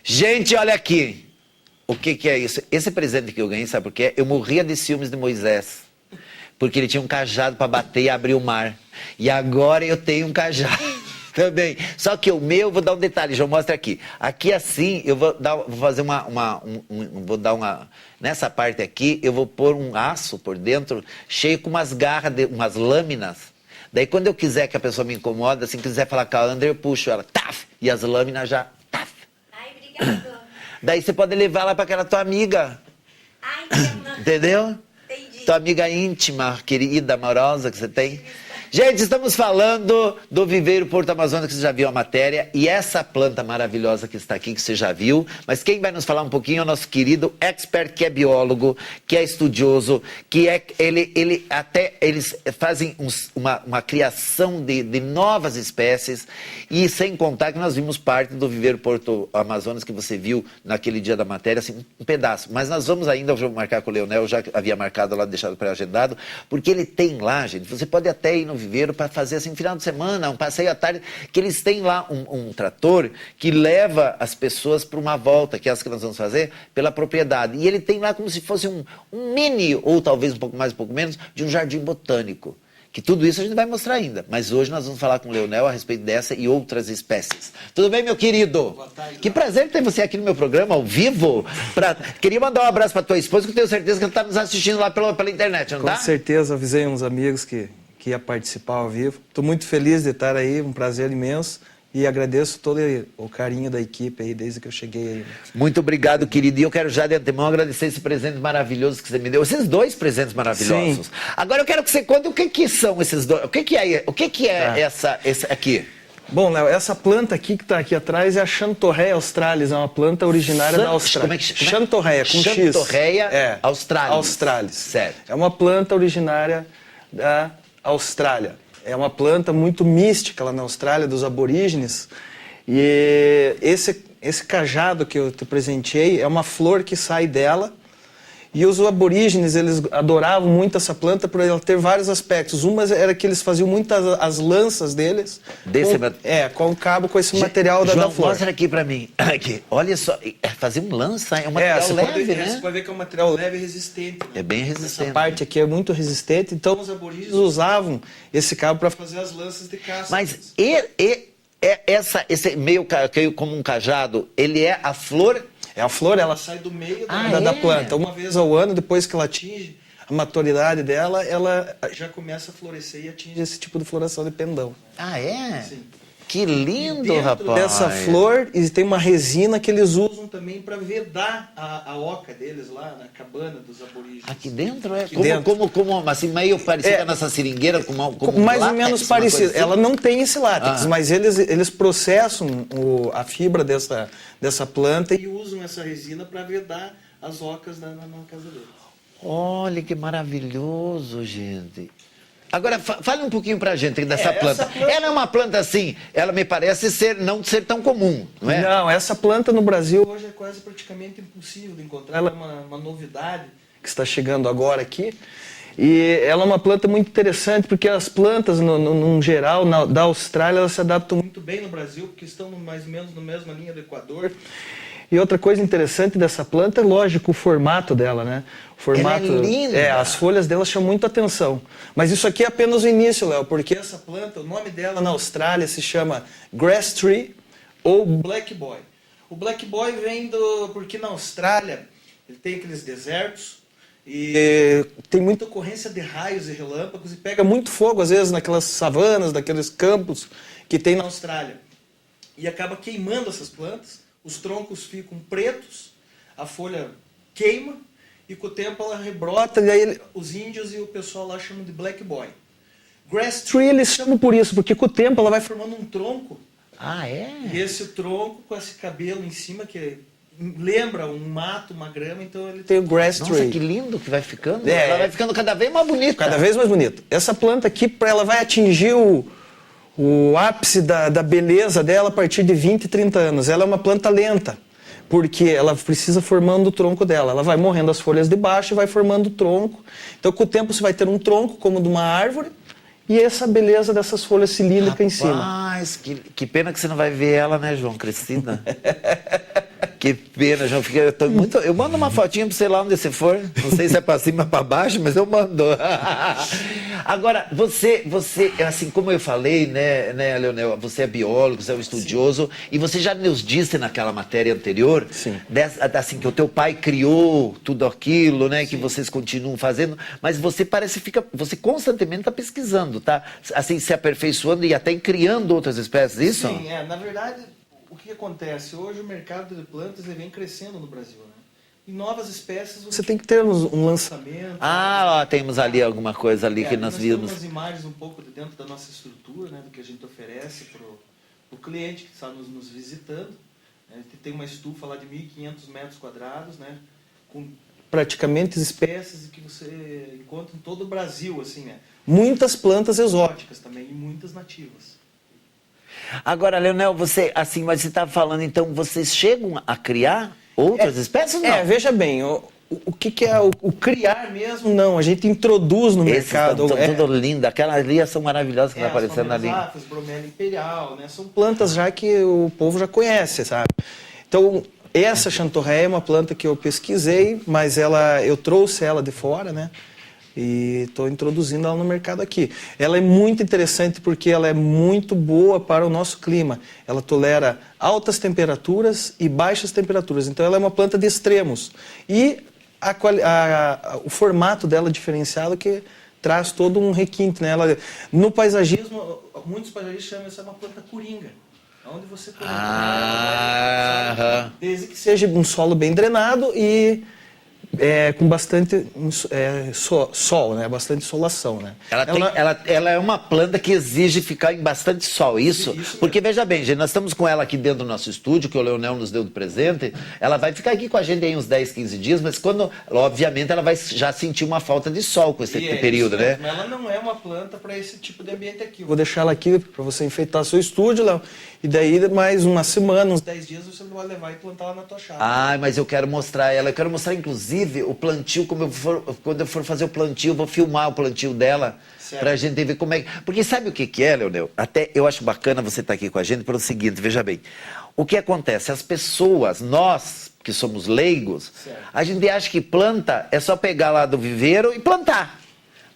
Gente, olha aqui. O que que é isso? Esse presente que eu ganhei, sabe por quê? Eu morria de ciúmes de Moisés. Porque ele tinha um cajado para bater e abrir o mar. E agora eu tenho um cajado também. Só que o meu, vou dar um detalhe, João, mostra aqui. Aqui assim, eu vou fazer vou dar uma... Nessa parte aqui, eu vou pôr um aço por dentro, cheio com umas garras, umas lâminas. Daí quando eu quiser que a pessoa me incomoda, assim, quiser falar com a André, eu puxo ela, taf, e as lâminas já, taf. Ai, obrigada. Daí você pode levar ela para aquela tua amiga. Ai, entendeu? Entendi. Tua amiga íntima, querida, amorosa que você tem. Gente, estamos falando do Viveiro Porto Amazonas, que você já viu a matéria, e essa planta maravilhosa que está aqui, que você já viu, mas quem vai nos falar um pouquinho é o nosso querido expert, que é biólogo, que é estudioso, que é, eles fazem uma criação de novas espécies, e sem contar que nós vimos parte do Viveiro Porto Amazonas, que você viu naquele dia da matéria, assim, um pedaço, mas nós vamos ainda, eu vou marcar com o Leonel, eu já havia marcado lá, deixado pré-agendado, porque ele tem lá, gente, você pode até ir no Viveiro para fazer assim, final de semana, um passeio à tarde, que eles têm lá um trator que leva as pessoas para uma volta, que é essa que nós vamos fazer, pela propriedade. E ele tem lá como se fosse um mini, ou talvez um pouco mais, um pouco menos, de um jardim botânico. Que tudo isso a gente vai mostrar ainda. Mas hoje nós vamos falar com o Leonel a respeito dessa e outras espécies. Tudo bem, meu querido? Boa tarde. Que prazer ter você aqui no meu programa, ao vivo. Queria mandar um abraço para tua esposa, que eu tenho certeza que ela está nos assistindo lá pela internet, não tá? Com certeza, avisei uns amigos que ia participar ao vivo. Estou muito feliz de estar aí, um prazer imenso. E agradeço todo o carinho da equipe aí, desde que eu cheguei aí. Muito obrigado, querido. E eu quero já de antemão agradecer esse presente maravilhoso que você me deu. Esses dois presentes maravilhosos. Sim. Agora eu quero que você conte o que são esses dois. O que é essa aqui? Bom, Léo, essa planta aqui que está aqui atrás é a Xanthorrhoea australis, é uma planta originária da Austrália. Como é que chama? Xanthorrhoea, com X. Xanthorrhoea australis. Australis. Certo. É uma planta originária da Austrália. É uma planta muito mística lá na Austrália, dos aborígenes. E esse cajado que eu te presenteei é uma flor que sai dela. E os aborígenes, eles adoravam muito essa planta por ela ter vários aspectos. Uma era que eles faziam muitas as lanças deles com o cabo, com esse material João, da flor. Mostra aqui pra mim. Aqui, olha só, fazer um lança é um material leve, né? Você pode ver que é um material leve e resistente. Né? É bem resistente. Essa parte aqui é muito resistente, então os aborígenes usavam esse cabo para fazer as lanças de caça. Mas esse meio como um cajado, ele é a flor... É a flor, ela sai do meio da planta. Uma vez ao ano, depois que ela atinge a maturidade dela, ela já começa a florescer e atinge esse tipo de floração de pendão. Ah, é? Sim. Que lindo, dentro rapaz! Dessa flor, e tem uma resina que eles usam também para vedar a oca deles lá na cabana dos aborígenes. Aqui dentro é? Aqui dentro. Como assim, meio parecida com a nossa seringueira? Como mais um ou menos látex, parecido. Assim? Ela não tem esse látex, mas eles processam a fibra dessa planta e usam essa resina para vedar as ocas na casa deles. Olha que maravilhoso, gente. Agora, fale um pouquinho pra gente dessa planta. Ela é uma planta assim, ela me parece não ser tão comum, não é? Não, essa planta no Brasil hoje é quase praticamente impossível de encontrar. Ela é uma novidade que está chegando agora aqui. E ela é uma planta muito interessante, porque as plantas, no geral, da Austrália, elas se adaptam muito bem no Brasil, porque estão mais ou menos na mesma linha do Equador. E outra coisa interessante dessa planta é, lógico, o formato dela, né? O formato, ela é linda. As folhas dela chamam muita atenção. Mas isso aqui é apenas o início, Léo, porque essa planta, o nome dela na Austrália se chama Grass Tree ou Black Boy. O Black Boy vem porque na Austrália ele tem aqueles desertos e tem muita ocorrência de raios e relâmpagos e pega muito fogo, às vezes, naquelas savanas, naqueles campos que tem na Austrália. E acaba queimando essas plantas. Os troncos ficam pretos, a folha queima e com o tempo ela rebrota e aí os índios e o pessoal lá chamam de black boy. Grass tree eles chamam por isso, porque com o tempo ela vai formando um tronco. Ah, é? E esse tronco com esse cabelo em cima que lembra um mato, uma grama, então ele tem o grass tree. Nossa, que lindo que vai ficando. Ela vai ficando cada vez mais bonita. Cada vez mais bonita. Essa planta aqui, ela vai atingir o ápice da beleza dela a partir de 20, 30 anos. Ela é uma planta lenta, porque ela precisa formando o tronco dela. Ela vai morrendo as folhas de baixo e vai formando o tronco. Então, com o tempo, você vai ter um tronco como de uma árvore e essa beleza dessas folhas cilíndricas em cima. Mas que pena que você não vai ver ela, né, João? Crescida. Que pena, João. Eu mando uma fotinha pra você lá onde você for. Não sei se é pra cima ou pra baixo, mas eu mando. Agora, você, assim, como eu falei, né, Leonel? Você é biólogo, você é um estudioso. E você já nos disse naquela matéria anterior, Sim. Assim, que o teu pai criou tudo aquilo, né? Que vocês continuam fazendo. Mas você você constantemente está pesquisando, tá? Assim, se aperfeiçoando e até criando outras espécies, isso? Sim, na verdade, o que acontece? Hoje o mercado de plantas ele vem crescendo no Brasil, né? E novas espécies, você tem que ter um lançamento. Ah, ó, temos ali alguma coisa ali que nós vimos. Temos umas imagens um pouco de dentro da nossa estrutura, né? Do que a gente oferece para o cliente que está nos visitando. A gente tem uma estufa lá de 1.500 metros quadrados, né? Com praticamente espécies que você encontra em todo o Brasil, assim, né? Muitas plantas exóticas também e muitas nativas. Agora, Leonel, você, assim, mas você estava falando, então, vocês chegam a criar outras espécies ou não? Veja bem, o que é o criar mesmo, não. A gente introduz no mercado. Estão tudo lindo. Aquelas ali são maravilhosas que estão aparecendo ali. As bromélia imperial, né? São plantas já que o povo já conhece, sabe? Então, essa chantorreia é uma planta que eu pesquisei, mas eu trouxe ela de fora, né? E estou introduzindo ela no mercado aqui. Ela é muito interessante porque ela é muito boa para o nosso clima. Ela tolera altas temperaturas e baixas temperaturas. Então ela é uma planta de extremos. E o formato dela diferenciado que traz todo um requinte, né? No paisagismo, muitos paisagistas chamam essa uma planta coringa. Onde você coloca ela, desde que seja um solo bem drenado e com bastante sol, né? Bastante insolação, né? Ela é uma planta que exige ficar em bastante sol, isso? Porque, veja bem, gente, nós estamos com ela aqui dentro do nosso estúdio, que o Leonel nos deu de presente. Ela vai ficar aqui com a gente aí uns 10, 15 dias, mas obviamente, ela vai já sentir uma falta de sol com esse período, né? Mas ela não é uma planta para esse tipo de ambiente aqui. Vou deixar ela aqui para você enfeitar seu estúdio, Léo. E daí, mais uma semana, uns 10 dias, você vai levar e plantar ela na tua chácara. Ah, mas eu quero mostrar ela. Eu quero mostrar, inclusive, o plantio, quando eu for fazer o plantio, eu vou filmar o plantio dela, pra gente ver como é. Porque sabe o que é, Leonel? Até eu acho bacana você estar aqui com a gente pelo seguinte, veja bem. O que acontece? As pessoas, nós que somos leigos, a gente acha que planta é só pegar lá do viveiro e plantar.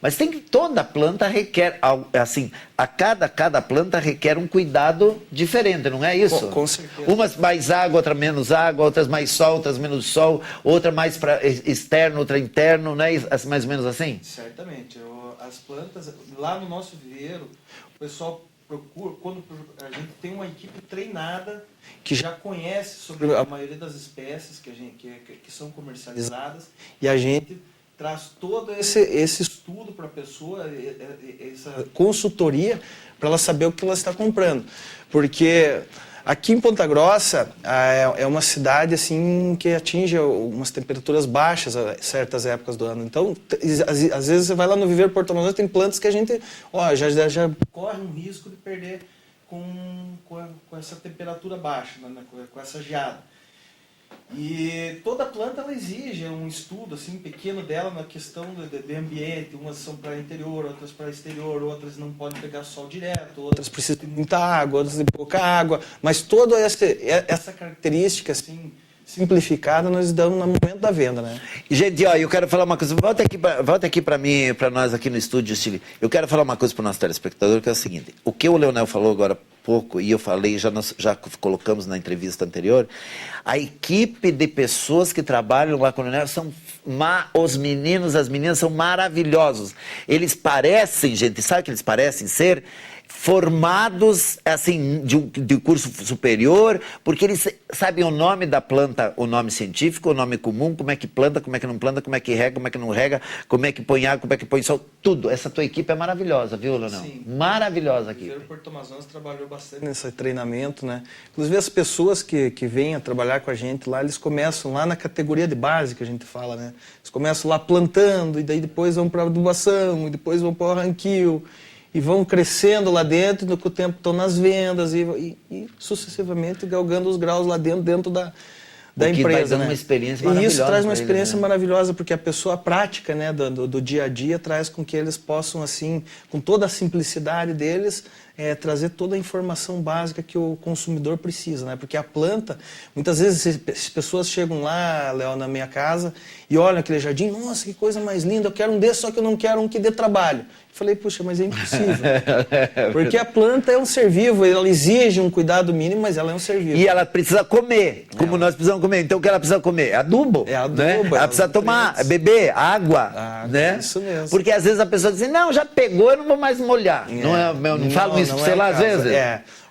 Mas toda planta requer, assim, cada planta requer um cuidado diferente, não é isso? Com certeza. Umas mais água, outra menos água, outras mais sol, outras menos sol, outra mais para externo, outra interno, não é mais ou menos assim? Certamente. As plantas, lá no nosso viveiro, o pessoal procura, quando a gente tem uma equipe treinada que já conhece sobre a maioria das espécies que são comercializadas, e a gente traz todo esse estudo para a pessoa, essa consultoria, para ela saber o que ela está comprando. Porque aqui em Ponta Grossa é uma cidade assim que atinge umas temperaturas baixas a certas épocas do ano. Então, às vezes você vai lá no viveiro Porto Amazonas, tem plantas que a gente já corre um risco de perder com essa temperatura baixa, né, com essa geada. E toda planta ela exige um estudo assim pequeno dela na questão de ambiente. Umas são para interior, outras para exterior, outras não podem pegar sol direto, outras precisam de muita água, outras de pouca água. Mas toda essa característica assim simplificada nós damos no momento da venda, né? Gente, ó, eu quero falar uma coisa. Volta aqui para mim, para nós aqui no estúdio, Steve. Eu quero falar uma coisa para o nosso telespectador, que é o seguinte: o que o Leonel falou agora há pouco, e eu falei, já colocamos na entrevista anterior, a equipe de pessoas que trabalham lá com o Leonel os meninos, as meninas são maravilhosos. Eles parecem, gente, sabe o que eles parecem ser? Formados, assim, de curso superior, porque eles sabem o nome da planta, o nome científico, o nome comum, como é que planta, como é que não planta, como é que rega, como é que não rega, como é que põe água, como é que põe sol, tudo. Essa tua equipe é maravilhosa, viu, Leonel? Sim. Maravilhosa aqui. O Porto Amazonas trabalhou bastante nesse treinamento, né? Inclusive as pessoas que vêm a trabalhar com a gente lá, eles começam lá na categoria de base que a gente fala, né? Eles começam lá plantando, e daí depois vão para adubação, e depois vão para o arranquio, e vão crescendo lá dentro, e com o tempo estão nas vendas e sucessivamente galgando os graus lá dentro da empresa. Vai dando, né? Uma experiência maravilhosa. E isso traz uma experiência maravilhosa, porque a pessoa prática, né, do dia a dia traz com que eles possam, assim, com toda a simplicidade deles, trazer toda a informação básica que o consumidor precisa, né? Porque a planta, muitas vezes as pessoas chegam lá, Léo, na minha casa e olham aquele jardim, nossa, que coisa mais linda, eu quero um desse, só que eu não quero um que dê trabalho. Eu falei, puxa, mas é impossível. Porque a planta é um ser vivo, ela exige um cuidado mínimo, mas ela é um ser vivo. E ela precisa comer, como nós precisamos comer. Então o que ela precisa comer? Adubo. É adubo. Né? Ela precisa tomar, beber água. Né? Isso mesmo. Porque às vezes a pessoa diz assim, não, já pegou, eu não vou mais molhar. Não falam isso pra você lá às vezes?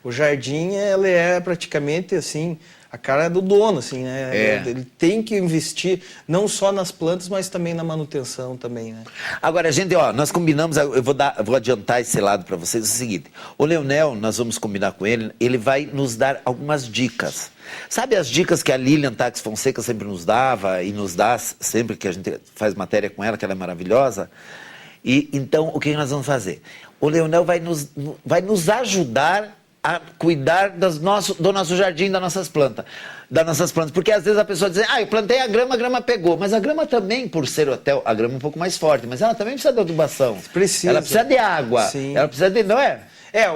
O jardim, ele é praticamente assim, a cara do dono, assim, né? Ele tem que investir não só nas plantas, mas também na manutenção também, né? Agora, gente, ó, nós combinamos, eu vou adiantar esse lado para vocês, é o seguinte, o Leonel, nós vamos combinar com ele, ele vai nos dar algumas dicas. Sabe as dicas que a Lilian Tax Fonseca sempre nos dava e nos dá sempre que a gente faz matéria com ela, que ela é maravilhosa? E então, o que nós vamos fazer? O Leonel vai nos ajudar a cuidar do nosso jardim, das nossas plantas. Porque às vezes a pessoa diz, eu plantei a grama pegou. Mas a grama também, por ser hotel, a grama é um pouco mais forte, mas ela também precisa de adubação. Precisa. Ela precisa de água. Sim. Ela precisa de, não é?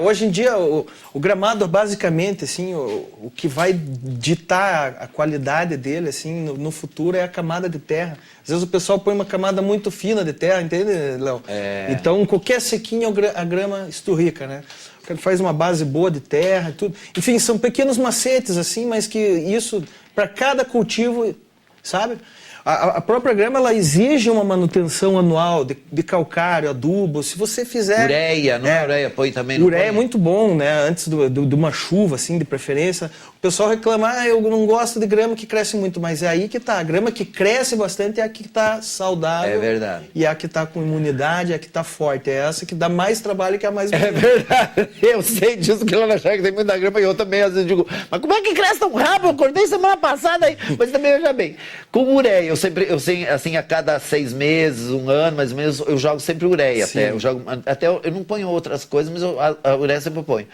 Hoje em dia o gramado basicamente assim, o que vai ditar a qualidade dele assim no futuro é a camada de terra. Às vezes o pessoal põe uma camada muito fina de terra, entende, Léo? Então qualquer sequinho a grama esturrica, né? Ele faz uma base boa de terra e tudo. Enfim, são pequenos macetes assim, mas que isso para cada cultivo, sabe? A própria grama, ela exige uma manutenção anual de calcário, adubo. Se você fizer... Ureia, não é ureia? Põe também? Ureia é muito bom, né? Antes de uma chuva, assim, de preferência. O pessoal reclama, eu não gosto de grama que cresce muito. Mas é aí que tá. A grama que cresce bastante é a que tá saudável. É verdade. E a que tá com imunidade, é a que tá forte. É essa que dá mais trabalho que a mais bonita. É verdade. Eu sei disso, que lá na chácara tem muita grama. E eu também, às vezes, digo, mas como é que cresce tão rápido? Eu acordei semana passada aí. Mas também, veja bem, com ureia, eu sei, assim, a cada 6 meses, 1 ano, mais ou menos, eu jogo sempre ureia. Eu não ponho outras coisas, mas a ureia sempre eu ponho.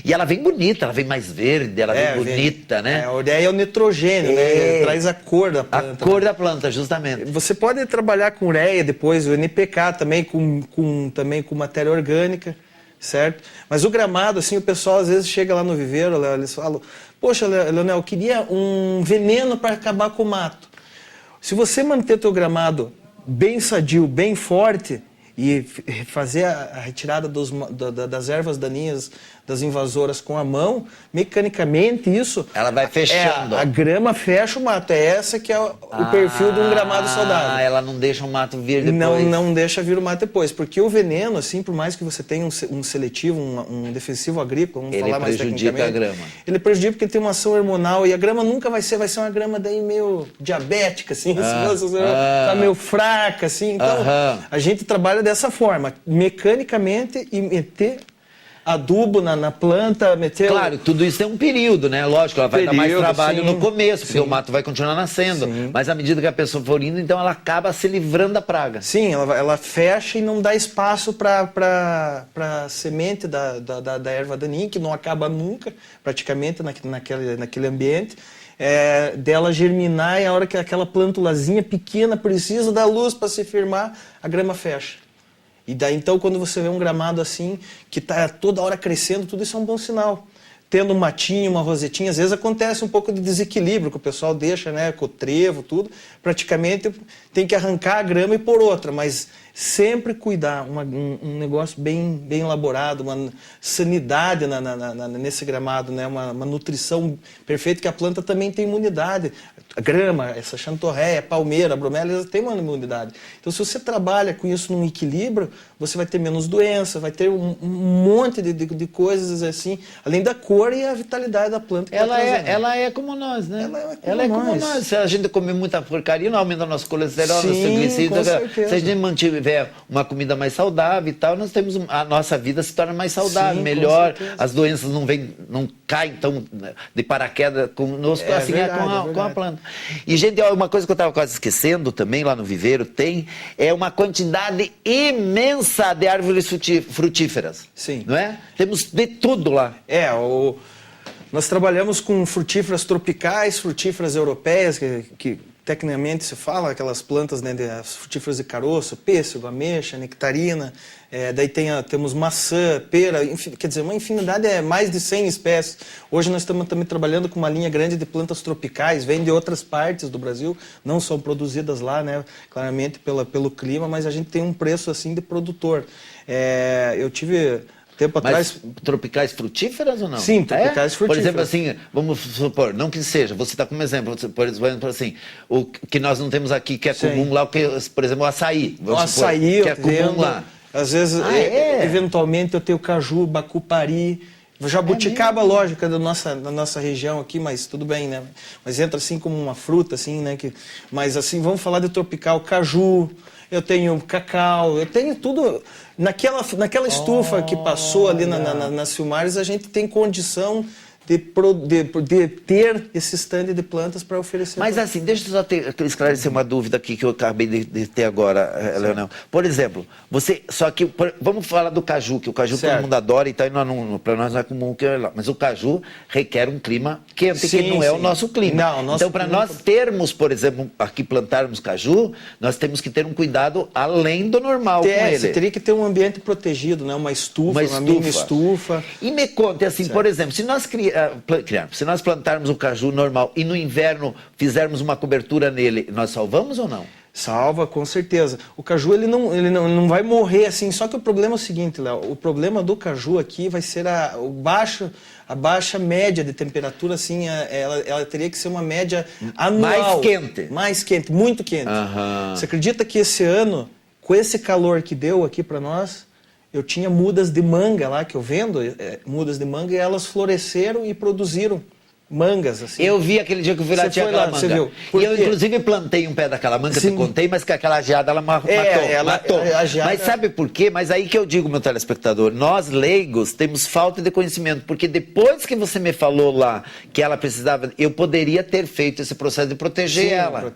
E ela vem bonita, ela vem mais verde, ela vem bonita, né? A ureia é o nitrogênio, né? Ele traz a cor da planta. A cor da planta, justamente. Você pode trabalhar com ureia depois, o NPK também, também com matéria orgânica, certo? Mas o gramado, assim, o pessoal às vezes chega lá no viveiro, eles falam, poxa, Leonel, eu queria um veneno para acabar com o mato. Se você manter teu gramado bem sadio, bem forte e fazer a retirada das ervas daninhas, das invasoras com a mão, mecanicamente isso... Ela vai fechando. A grama fecha o mato. É essa que é o perfil de um gramado saudável. Ela não deixa o mato vir depois. Não deixa vir o mato depois. Porque o veneno, assim, por mais que você tenha um seletivo, um defensivo agrícola, vamos falar mais tecnicamente... Ele prejudica a grama. Ele prejudica porque ele tem uma ação hormonal e a grama nunca vai ser uma grama daí meio diabética, assim, tá meio fraca, assim. Então, a gente trabalha dessa forma, mecanicamente e meter adubo na planta, meter... Claro, tudo isso tem um período, né? Lógico, ela vai dar mais trabalho no começo, porque o mato vai continuar nascendo. Mas à medida que a pessoa for indo, então ela acaba se livrando da praga. Sim, ela fecha e não dá espaço para a semente da erva daninha, que não acaba nunca, praticamente, naquele ambiente. Dela germinar e a hora que aquela plântulazinha pequena precisa da luz para se firmar, a grama fecha. E daí, então, quando você vê um gramado assim, que está toda hora crescendo, tudo isso é um bom sinal. Tendo um matinho, uma rosetinha, às vezes acontece um pouco de desequilíbrio, que o pessoal deixa, né, com o trevo, tudo. Praticamente tem que arrancar a grama e pôr outra, mas sempre cuidar, um negócio bem elaborado, uma sanidade nesse gramado, né, uma nutrição perfeita, que a planta também tem imunidade. A grama, essa xantorréia, palmeira, a bromélia, elas têm uma imunidade. Então, se você trabalha com isso num equilíbrio, você vai ter menos doença, vai ter um monte de coisas assim, além da cor e a vitalidade da planta. Ela é como nós, né? Ela é como nós. Se a gente comer muita porcaria, não aumenta nosso colesterol, nosso triglicéridos. Se a gente mantiver uma comida mais saudável e tal, nós temos a nossa vida se torna mais saudável, melhor, as doenças não caem tão de paraquedas conosco, assim com a planta. E, gente, uma coisa que eu estava quase esquecendo também lá no viveiro, é uma quantidade imensa de árvores frutíferas. Sim. Não é? Temos de tudo lá. Nós trabalhamos com frutíferas tropicais, frutíferas europeias, que tecnicamente se fala, aquelas plantas, né, as frutíferas de caroço, pêssego, ameixa, nectarina, daí temos maçã, pera, enfim, quer dizer, uma infinidade, mais de 100 espécies. Hoje nós estamos também trabalhando com uma linha grande de plantas tropicais, vêm de outras partes do Brasil, não são produzidas lá, né, claramente pelo clima, mas a gente tem um preço assim de produtor. Eu tive... Tempo atrás... Mas tropicais frutíferas ou não? Sim, tropicais frutíferas. Por exemplo, assim, vamos supor, não que seja, você está como exemplo, por exemplo, assim, o que nós não temos aqui, que é comum lá, por exemplo, o açaí. O açaí, que é comum lá. Às vezes, eventualmente, eu tenho caju, bacupari, jabuticaba, lógico, da nossa região aqui, mas tudo bem, né? Mas entra assim como uma fruta, assim, né? Mas assim, vamos falar de tropical, caju, eu tenho cacau, eu tenho tudo. Naquela estufa que passou ali nas filmagens, a gente tem condição de ter esse stand de plantas para oferecer. Mas assim, deixa eu só esclarecer uma dúvida aqui que eu acabei de ter agora, Leonel. Por exemplo, vamos falar do caju, que o caju todo mundo adora, então para nós não é comum que mas o caju requer um clima quente, que não é o nosso clima. Então, para nós termos, por exemplo, aqui plantarmos caju, nós temos que ter um cuidado além do normal com ele. Você teria que ter um ambiente protegido, né? Uma mini estufa. E me conte assim, por exemplo, se nós plantarmos o caju normal e no inverno fizermos uma cobertura nele, nós salvamos ou não? Salva, com certeza. O caju ele não vai morrer assim, só que o problema é o seguinte, Léo, o problema do caju aqui vai ser a baixa média de temperatura, assim, ela teria que ser uma média anual. Mais quente, muito quente. Você acredita que esse ano, com esse calor que deu aqui para nós, eu tinha mudas de manga lá, que eu vendo, mudas de manga, e elas floresceram e produziram mangas, assim. Eu vi aquele dia que eu fui lá, tinha aquela manga. Você viu? E eu, inclusive, plantei um pé daquela manga, te contei, mas que aquela geada, ela matou. Mas sabe por quê? Mas aí que eu digo, meu telespectador, nós leigos temos falta de conhecimento, porque depois que você me falou lá que ela precisava, eu poderia ter feito esse processo de proteger ela.